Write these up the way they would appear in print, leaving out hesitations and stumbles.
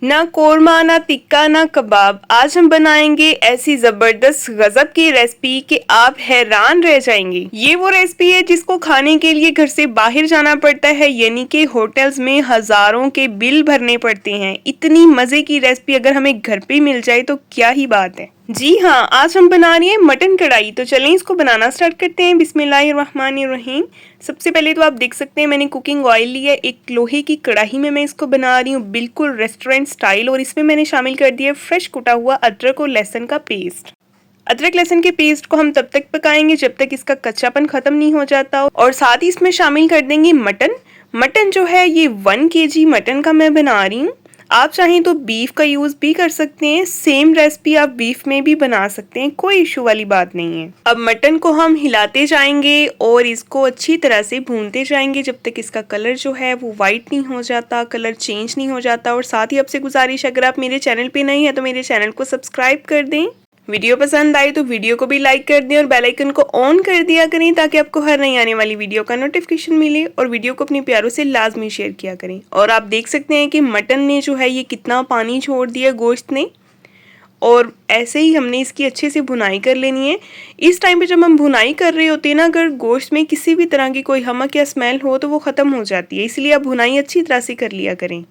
ना कोरमा, ना टिक्का, ना कबाब। आज हम बनाएंगे ऐसी जबरदस्त गजब की रेसिपी कि आप हैरान रह जाएंगे। ये वो रेसिपी है जिसको खाने के लिए घर से बाहर जाना पड़ता है, यानी कि होटल्स में हजारों के बिल भरने पड़ते हैं। इतनी मजे की रेसिपी अगर हमें घर पे मिल जाए तो क्या ही बात है। जी हाँ, आज हम बना रहे हैं मटन कढ़ाई। तो चलें इसको बनाना स्टार्ट करते हैं। बिस्मिल्लाहिर्रहमानिर्रहीम। सबसे पहले तो आप देख सकते हैं मैंने कुकिंग ऑयल लिया है। एक लोहे की कढ़ाई में मैं इसको बना रही हूँ बिल्कुल रेस्टोरेंट स्टाइल, और इसमें मैंने शामिल कर दिया फ्रेश कुटा हुआ अदरक और लहसुन का पेस्ट। अदरक लहसुन के पेस्ट को हम तब तक पकाएंगे जब तक इसका कच्चापन खत्म नहीं हो जाता। और साथ ही इसमें शामिल कर देंगे मटन। मटन जो है ये 1 kg मटन का मैं बना रही हूँ। आप चाहें तो बीफ का यूज भी कर सकते हैं। सेम रेसिपी आप बीफ में भी बना सकते हैं, कोई इशू वाली बात नहीं है। अब मटन को हम हिलाते जाएंगे और इसको अच्छी तरह से भूनते जाएंगे जब तक इसका कलर जो है वो वाइट नहीं हो जाता, कलर चेंज नहीं हो जाता। और साथ ही आपसे गुजारिश, अगर आप मेरे चैनल पे नहीं है तो मेरे चैनल को सब्सक्राइब कर दें। वीडियो पसंद आए तो वीडियो को भी लाइक कर दें और बेल आइकन को ऑन कर दिया करें ताकि आपको हर नई आने वाली वीडियो का नोटिफिकेशन मिले। और वीडियो को अपने प्यारों से लाजमी शेयर किया करें। और आप देख सकते हैं कि मटन ने जो है ये कितना पानी छोड़ दिया गोश्त ने। और ऐसे ही हमने इसकी अच्छे से भुनाई कर लेनी है। इस टाइम पे जब हम भुनाई कर रहे होते हैं ना, अगर गोश्त में किसी भी तरह की कोई हमक या स्मेल हो तो वो ख़त्म हो जाती है, इसलिए आप भुनाई अच्छी तरह से कर लिया करें।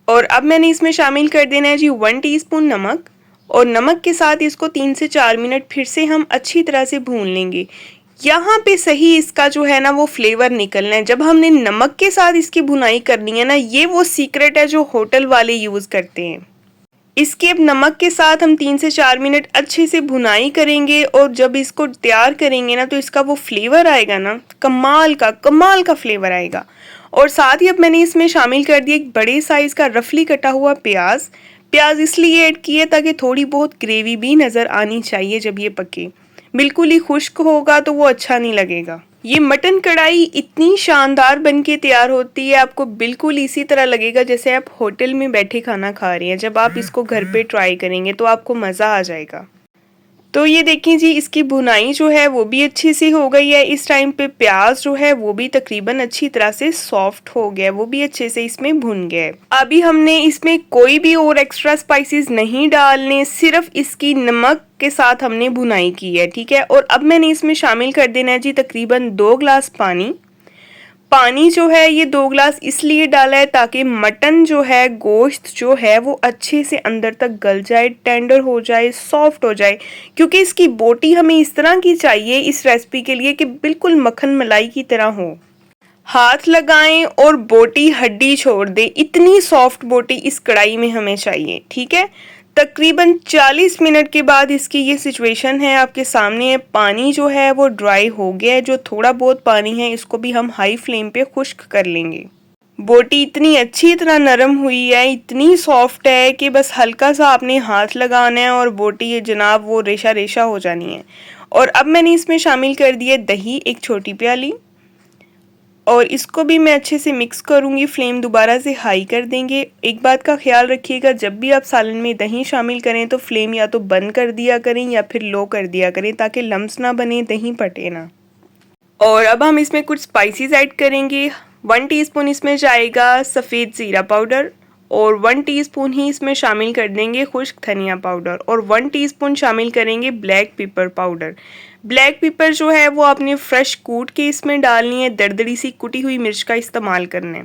और अब मैंने इसमें शामिल कर देना है जी 1 टीस्पून नमक। और नमक के साथ इसको 3 से 4 मिनट फिर से हम अच्छी तरह से भून लेंगे। यहाँ पे सही इसका जो है ना वो फ्लेवर निकलना है। जब हमने नमक के साथ इसकी भुनाई करनी है ना, ये वो सीक्रेट है जो होटल वाले यूज़ करते हैं। इसके अब नमक के साथ हम 3 से 4 मिनट अच्छे से भुनाई करेंगे। और जब इसको तैयार करेंगे ना तो इसका वो फ्लेवर आएगा ना, कमाल का फ्लेवर आएगा। और साथ ही अब मैंने इसमें शामिल कर दिया एक बड़े साइज़ का रफली कटा हुआ प्याज। प्याज इसलिए ऐड किए ताकि थोड़ी बहुत ग्रेवी भी नज़र आनी चाहिए जब ये पके। बिल्कुल ही खुश्क होगा तो वो अच्छा नहीं लगेगा। ये मटन कढ़ाई इतनी शानदार बन के तैयार होती है, आपको बिल्कुल इसी तरह लगेगा जैसे आप होटल में बैठे खाना खा रहे हैं। जब आप इसको घर पे ट्राई करेंगे तो आपको मज़ा आ जाएगा। तो ये देखें जी, इसकी भुनाई जो है वो भी अच्छी सी हो गई है। इस टाइम पे प्याज जो है वो भी तकरीबन अच्छी तरह से सॉफ्ट हो गया है, वो भी अच्छे से इसमें भुन गया है। अभी हमने इसमें कोई भी और एक्स्ट्रा स्पाइसेस नहीं डालने, सिर्फ इसकी नमक के साथ हमने भुनाई की है, ठीक है। और अब मैंने इसमें शामिल कर देना है जी तकरीबन 2 गिलास पानी। पानी जो है ये 2 गिलास इसलिए डाला है ताकि मटन जो है, गोश्त जो है वो अच्छे से अंदर तक गल जाए, टेंडर हो जाए, सॉफ्ट हो जाए। क्योंकि इसकी बोटी हमें इस तरह की चाहिए इस रेसिपी के लिए कि बिल्कुल मक्खन मलाई की तरह हो। हाथ लगाएं और बोटी हड्डी छोड़ दे, इतनी सॉफ्ट बोटी इस कढ़ाई में हमें चाहिए, ठीक है। तकरीबन 40 मिनट के बाद इसकी ये सिचुएशन है आपके सामने है। पानी जो है वो ड्राई हो गया है। जो थोड़ा बहुत पानी है इसको भी हम हाई फ्लेम पे खुश्क कर लेंगे। बोटी इतनी अच्छी तरह नरम हुई है, इतनी सॉफ्ट है कि बस हल्का सा आपने हाथ लगाना है और बोटी ये जनाब वो रेशा रेशा हो जानी है। और अब मैंने इसमें शामिल कर दिया दही, 1 छोटी प्याली। और इसको भी मैं अच्छे से मिक्स करूंगी। फ्लेम दोबारा से हाई कर देंगे। एक बात का ख्याल रखिएगा, जब भी आप सालन में दही शामिल करें तो फ्लेम या तो बंद कर दिया करें या फिर लो कर दिया करें ताकि लम्स ना बने, दही फटे ना। और अब हम इसमें कुछ स्पाइसेस ऐड करेंगे। 1 टीस्पून इसमें जाएगा सफ़ेद ज़ीरा पाउडर। और 1 टीस्पून ही इसमें शामिल कर देंगे खुश्क धनिया पाउडर। और 1 टीस्पून शामिल करेंगे black pepper powder. Black pepper जो है वो आपने फ्रेश कूट के इसमें डालनी है, दरदरी सी कुटी हुई मिर्च का इस्तेमाल करना है।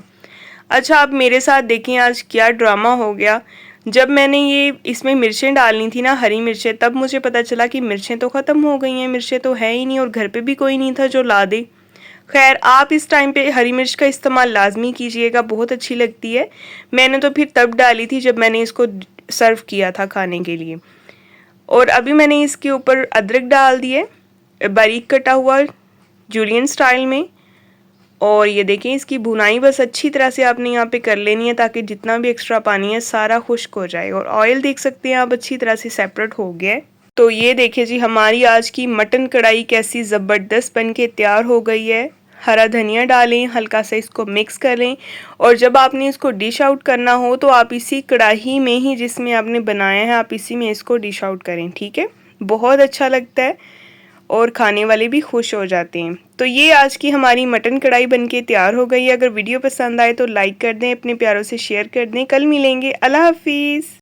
अच्छा, आप मेरे साथ देखें आज क्या ड्रामा हो गया। जब मैंने ये इसमें मिर्चें डालनी थी ना, हरी मिर्चें, तब मुझे पता चला कि मिर्चें तो ख़त्म हो गई हैं, मिर्चें तो है ही नहीं और घर पे भी कोई नहीं था जो ला दे। खैर, आप इस टाइम पे हरी मिर्च का इस्तेमाल लाजमी कीजिएगा, बहुत अच्छी लगती है। मैंने तो फिर तब डाली थी जब मैंने इसको सर्व किया था खाने के लिए। और अभी मैंने इसके ऊपर अदरक डाल दिए, बारीक कटा हुआ जूलियन स्टाइल में। और ये देखें, इसकी भुनाई बस अच्छी तरह से आपने यहाँ पे कर लेनी है ताकि जितना भी एक्स्ट्रा पानी है सारा खुश्क हो जाए। और ऑयल देख सकते हैं आप अच्छी तरह से सेपरेट हो गया है। तो ये देखिए जी, हमारी आज की मटन कढ़ाई कैसी ज़बरदस्त बन के तैयार हो गई है। हरा धनिया डालें, हल्का सा इसको मिक्स करें। और जब आपने इसको डिश आउट करना हो तो आप इसी कढ़ाई में ही जिसमें आपने बनाया है, आप इसी में इसको डिश आउट करें, ठीक है। बहुत अच्छा लगता है। और खाने वाले भी खुश हो जाते हैं। तो ये आज की हमारी मटन कढ़ाई बनके तैयार हो गई है। अगर वीडियो पसंद आए तो लाइक कर दें, अपने प्यारों से शेयर कर दें। कल मिलेंगे। अल्लाह हाफिज़।